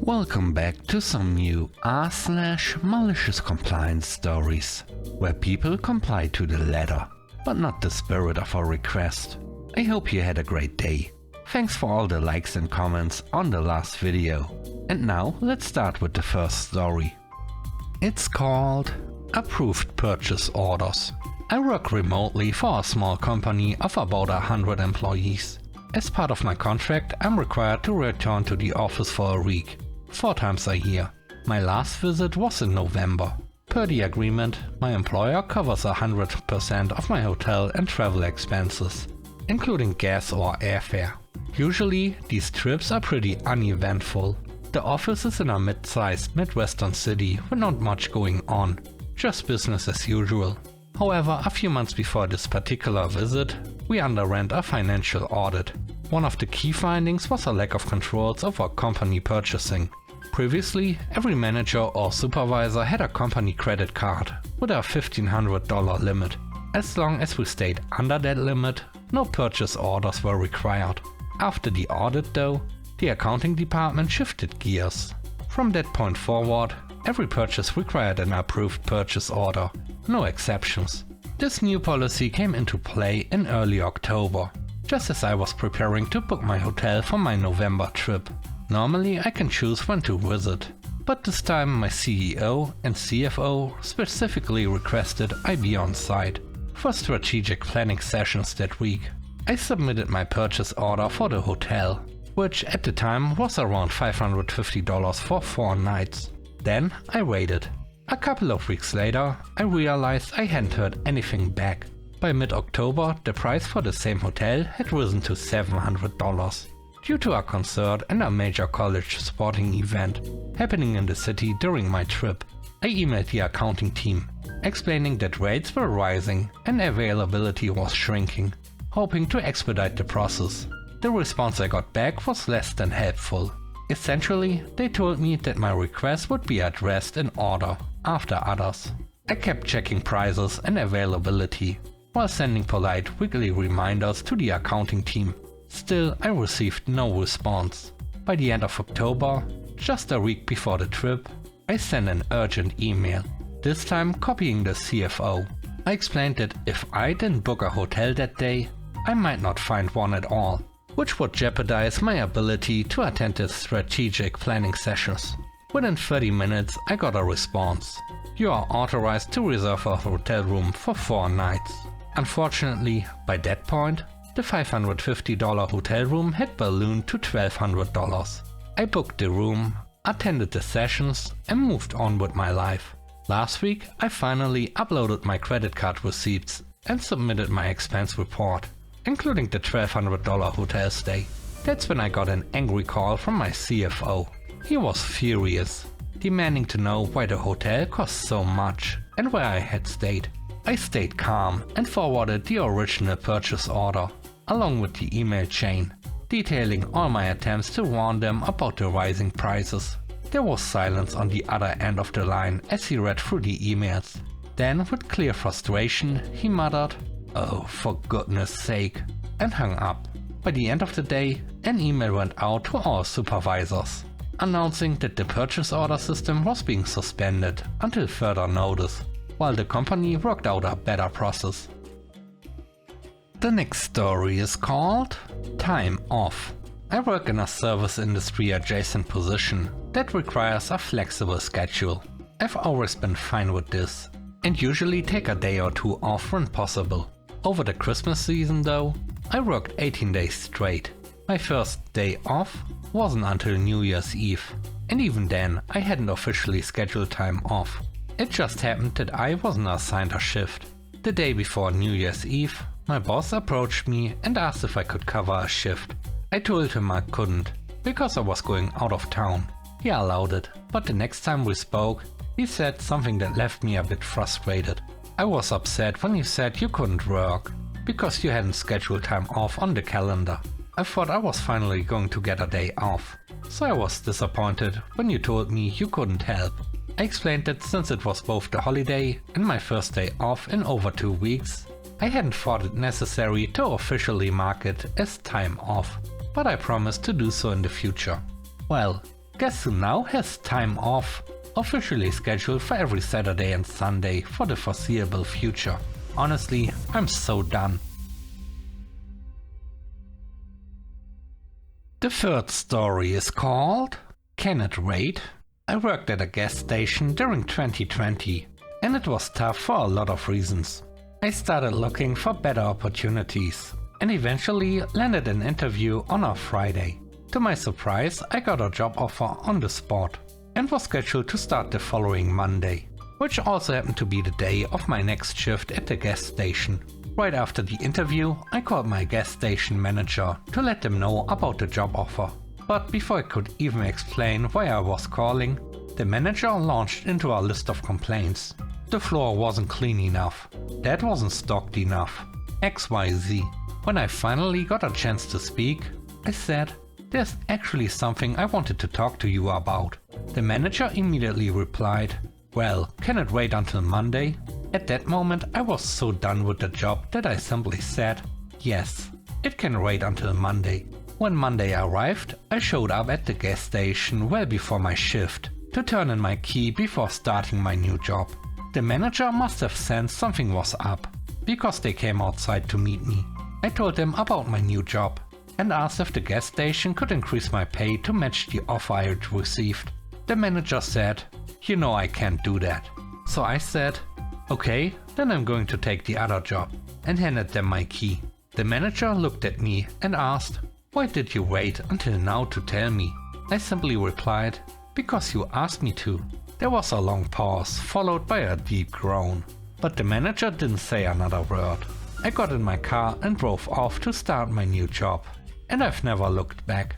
Welcome back to some new r/malicious compliance stories, where people comply to the letter, but not the spirit of a request. I hope you had a great day. Thanks for all the likes and comments on the last video. And now let's start with the first story. It's called Approved Purchase Orders. I work remotely for a small company of about 100 employees. As part of my contract, I'm required to return to the office for a week, 4 times a year. My last visit was in November. Per the agreement, my employer covers 100% of my hotel and travel expenses, including gas or airfare. Usually, these trips are pretty uneventful. The office is in a mid-sized Midwestern city with not much going on, just business as usual. However, a few months before this particular visit, we underwent a financial audit. One of the key findings was a lack of controls over company purchasing. Previously, every manager or supervisor had a company credit card with a $1,500 limit. As long as we stayed under that limit, no purchase orders were required. After the audit though, the accounting department shifted gears. From that point forward, every purchase required an approved purchase order, no exceptions. This new policy came into play in early October, just as I was preparing to book my hotel for my November trip. Normally I can choose when to visit, but this time my CEO and CFO specifically requested I be on site for strategic planning sessions that week. I submitted my purchase order for the hotel, which at the time was around $550 for 4 nights. Then I waited. A couple of weeks later, I realized I hadn't heard anything back. By mid-October, the price for the same hotel had risen to $700. Due to a concert and a major college sporting event happening in the city during my trip, I emailed the accounting team, explaining that rates were rising and availability was shrinking, hoping to expedite the process. The response I got back was less than helpful. Essentially, they told me that my request would be addressed in order, after others. I kept checking prices and availability, while sending polite weekly reminders to the accounting team. Still, I received no response. By the end of October, just a week before the trip, I sent an urgent email, this time copying the CFO. I explained that if I didn't book a hotel that day, I might not find one at all, which would jeopardize my ability to attend the strategic planning sessions. Within 30 minutes, I got a response. You are authorized to reserve a hotel room for 4 nights. Unfortunately, by that point, the $550 hotel room had ballooned to $1,200. I booked the room, attended the sessions, and moved on with my life. Last week, I finally uploaded my credit card receipts and submitted my expense report, including the $1,200 hotel stay. That's when I got an angry call from my CFO. He was furious, demanding to know why the hotel cost so much and where I had stayed. I stayed calm and forwarded the original purchase order, along with the email chain, detailing all my attempts to warn them about the rising prices. There was silence on the other end of the line as he read through the emails. Then, with clear frustration, he muttered, "Oh, for goodness sake," and hung up. By the end of the day, an email went out to all supervisors, announcing that the purchase order system was being suspended until further notice, while the company worked out a better process. The next story is called Time Off. I work in a service industry adjacent position that requires a flexible schedule. I've always been fine with this, and usually take a day or 2 off when possible. Over the Christmas season though, I worked 18 days straight. My first day off wasn't until New Year's Eve, and even then I hadn't officially scheduled time off. It just happened that I wasn't assigned a shift. The day before New Year's Eve, my boss approached me and asked if I could cover a shift. I told him I couldn't, because I was going out of town. He allowed it, but the next time we spoke, he said something that left me a bit frustrated. I was upset when you said you couldn't work, because you hadn't scheduled time off on the calendar. I thought I was finally going to get a day off, so I was disappointed when you told me you couldn't help. I explained that since it was both the holiday and my first day off in over 2 weeks, I hadn't thought it necessary to officially mark it as time off, but I promised to do so in the future. Well, Guess who now has time off? Officially scheduled for every Saturday and Sunday for the foreseeable future. Honestly, I'm so done. The third story is called Can It Wait? I worked at a gas station during 2020 and it was tough for a lot of reasons. I started looking for better opportunities and eventually landed an interview on a Friday. To my surprise, I got a job offer on the spot and was scheduled to start the following Monday, which also happened to be the day of my next shift at the gas station. Right after the interview, I called my gas station manager to let them know about the job offer. But before I could even explain why I was calling, the manager launched into a list of complaints. The floor wasn't clean enough, that wasn't stocked enough, XYZ. When I finally got a chance to speak, I said, "There's actually something I wanted to talk to you about." The manager immediately replied, "Well, can it wait until Monday?" At that moment I was so done with the job that I simply said, "Yes, it can wait until Monday." When Monday arrived, I showed up at the gas station well before my shift to turn in my key before starting my new job. The manager must have sensed something was up, because they came outside to meet me. I told them about my new job and asked if the gas station could increase my pay to match the offer I had received. The manager said, "You know I can't do that." So I said, "Okay, then I'm going to take the other job," and handed them my key. The manager looked at me and asked, "Why did you wait until now to tell me?" I simply replied, "Because you asked me to." There was a long pause, followed by a deep groan. But the manager didn't say another word. I got in my car and drove off to start my new job. And I've never looked back.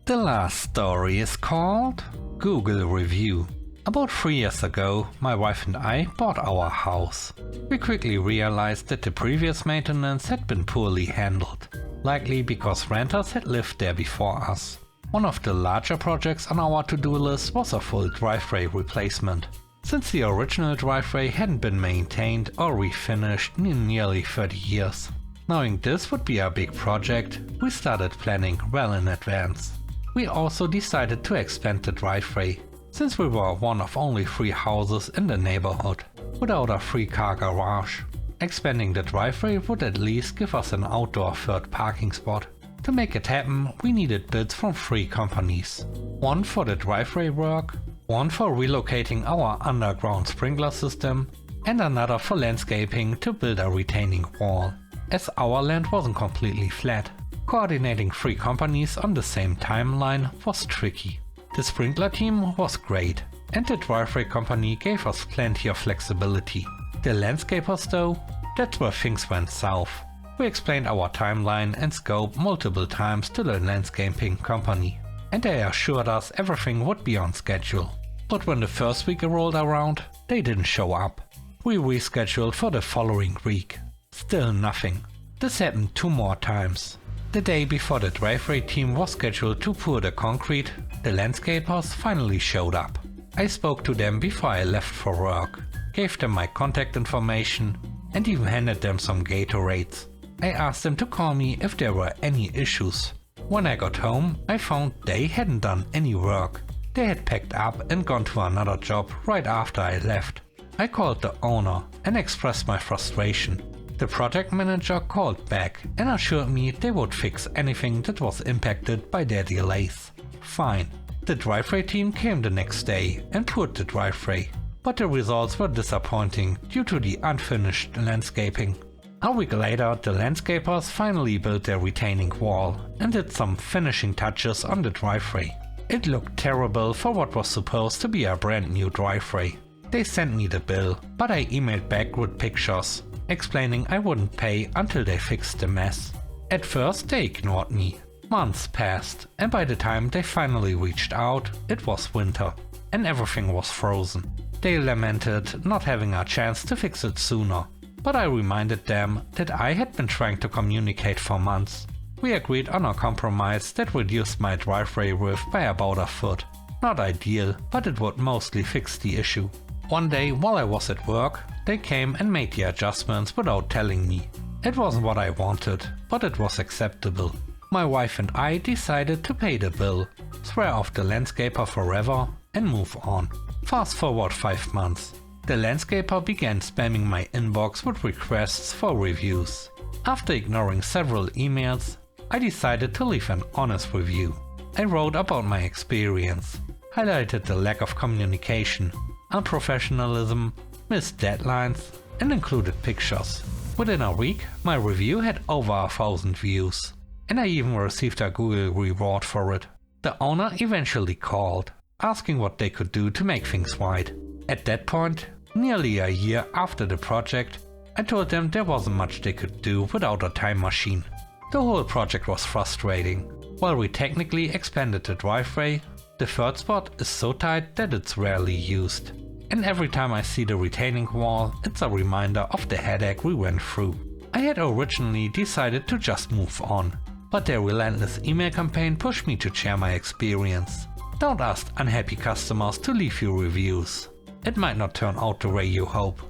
The last story is called Google Review. About 3 years ago, my wife and I bought our house. We quickly realized that the previous maintenance had been poorly handled, likely because renters had lived there before us. One of the larger projects on our to-do list was a full driveway replacement, since the original driveway hadn't been maintained or refinished in nearly 30 years. Knowing this would be a big project, we started planning well in advance. We also decided to expand the driveway, since we were one of only 3 houses in the neighborhood without a 3-car garage. Expanding the driveway would at least give us an outdoor third parking spot. To make it happen, we needed bids from 3 companies. One for the driveway work, one for relocating our underground sprinkler system, and another for landscaping to build a retaining wall. As our land wasn't completely flat, coordinating 3 companies on the same timeline was tricky. The sprinkler team was great, and the driveway company gave us plenty of flexibility. The landscapers though, that's where things went south. We explained our timeline and scope multiple times to the landscaping company, and they assured us everything would be on schedule. But when the first week rolled around, they didn't show up. We rescheduled for the following week. Still nothing. This happened 2 more times. The day before the driveway team was scheduled to pour the concrete, the landscapers finally showed up. I spoke to them before I left for work, gave them my contact information, and even handed them some Gatorades. I asked them to call me if there were any issues. When I got home, I found they hadn't done any work. They had packed up and gone to another job right after I left. I called the owner and expressed my frustration. The project manager called back and assured me they would fix anything that was impacted by their delays. Fine. The driveway team came the next day and poured the driveway, but the results were disappointing due to the unfinished landscaping. A week later, the landscapers finally built their retaining wall and did some finishing touches on the driveway. It looked terrible for what was supposed to be a brand new driveway. They sent me the bill, but I emailed back with pictures, explaining I wouldn't pay until they fixed the mess. At first they ignored me. Months passed, and by the time they finally reached out, it was winter, and everything was frozen. They lamented not having a chance to fix it sooner. But I reminded them that I had been trying to communicate for months. We agreed on a compromise that reduced my driveway width by about a foot. Not ideal, but it would mostly fix the issue. One day while I was at work, they came and made the adjustments without telling me. It wasn't what I wanted, but it was acceptable. My wife and I decided to pay the bill, swear off the landscaper forever and move on. Fast forward 5 months. The landscaper began spamming my inbox with requests for reviews. After ignoring several emails, I decided to leave an honest review. I wrote about my experience, highlighted the lack of communication, unprofessionalism, missed deadlines, and included pictures. Within a week, my review had over 1,000 views, and I even received a Google reward for it. The owner eventually called, asking what they could do to make things right. At that point, nearly a year after the project, I told them there wasn't much they could do without a time machine. The whole project was frustrating. While we technically expanded the driveway, the third spot is so tight that it's rarely used. And every time I see the retaining wall, it's a reminder of the headache we went through. I had originally decided to just move on, but their relentless email campaign pushed me to share my experience. Don't ask unhappy customers to leave you reviews. It might not turn out the way you hope.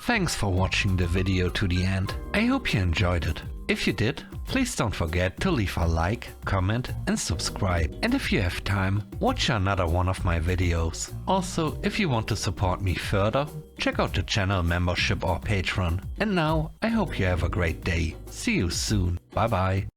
Thanks for watching the video to the end. I hope you enjoyed it. If you did, please don't forget to leave a like, comment and subscribe. And if you have time, watch another one of my videos. Also, if you want to support me further, check out the channel membership or Patreon. And now, I hope you have a great day. See you soon. Bye bye.